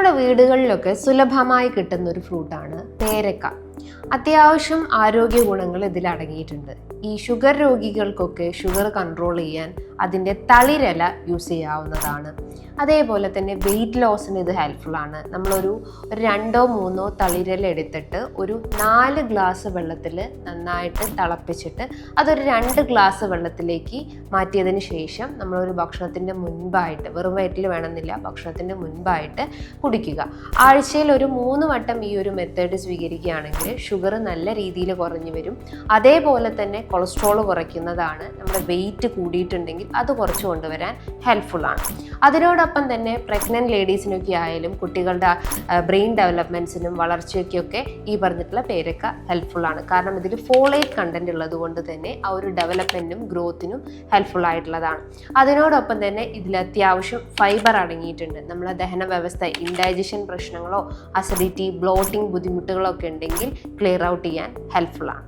നമ്മുടെ വീടുകളിലൊക്കെ സുലഭമായി കിട്ടുന്ന ഒരു ഫ്രൂട്ടാണ് പേരക്ക. അത്യാവശ്യം ആരോഗ്യ ഗുണങ്ങൾ ഇതിൽ അടങ്ങിയിട്ടുണ്ട്. ഈ ഷുഗർ രോഗികൾക്കൊക്കെ ഷുഗർ കൺട്രോൾ ചെയ്യാൻ അതിൻ്റെ തളിരില യൂസ് ചെയ്യാവുന്നതാണ്. അതേപോലെ തന്നെ വെയിറ്റ് ലോസിന് ഇത് ഹെൽപ്ഫുൾ ആണ്. നമ്മളൊരു 2-3 തളിരില എടുത്തിട്ട് ഒരു 4 ഗ്ലാസ് വെള്ളത്തിൽ നന്നായിട്ട് തിളപ്പിച്ചിട്ട് അതൊരു 2 ഗ്ലാസ് വെള്ളത്തിലേക്ക് മാറ്റിയതിന് ശേഷം നമ്മളൊരു ഭക്ഷണത്തിൻ്റെ മുൻപായിട്ട്, വെറും വയറ്റിൽ വേണമെന്നില്ല, ഭക്ഷണത്തിൻ്റെ മുൻപായിട്ട് കുടിക്കുക. ആഴ്ചയിൽ ഒരു 3 വട്ടം ഈ ഒരു മെത്തേഡ് സ്വീകരിക്കുകയാണെങ്കിൽ ഷുഗർ നല്ല രീതിയിൽ കുറഞ്ഞു വരും. അതേപോലെ തന്നെ കൊളസ്ട്രോൾ കുറയ്ക്കുന്നതാണ്. നമ്മുടെ വെയിറ്റ് കൂടിയിട്ടുണ്ടെങ്കിൽ അത് കുറച്ച് കൊണ്ടുവരാൻ ഹെൽപ്ഫുൾ ആണ്. അതിനോടൊപ്പം തന്നെ പ്രഗ്നൻറ്റ് ലേഡീസിനൊക്കെ ആയാലും കുട്ടികളുടെ ബ്രെയിൻ ഡെവലപ്മെൻറ്റ്സിനും വളർച്ചയ്ക്കൊക്കെ ഈ പറഞ്ഞിട്ടുള്ള പേരക്ക ഹെൽപ്ഫുൾ ആണ്. കാരണം ഇതിൽ ഫോളേറ്റ് കണ്ടന്റ് ഉള്ളത് കൊണ്ട് തന്നെ ആ ഒരു ഡെവലപ്മെൻറ്റിനും ഗ്രോത്തിനും ഹെൽപ്ഫുൾ ആയിട്ടുള്ളതാണ്. അതിനോടൊപ്പം തന്നെ ഇതിൽ അത്യാവശ്യം ഫൈബർ അടങ്ങിയിട്ടുണ്ട്. നമ്മളെ ദഹന വ്യവസ്ഥ, ഇൻഡൈജഷൻ പ്രശ്നങ്ങളോ അസിഡിറ്റി, ബ്ലോട്ടിംഗ് ബുദ്ധിമുട്ടുകളോ ഒക്കെ ഉണ്ടെങ്കിൽ ക്ലിയർ ഔട്ട് ചെയ്യാൻ ഹെൽപ്ഫുൾ ആണ്.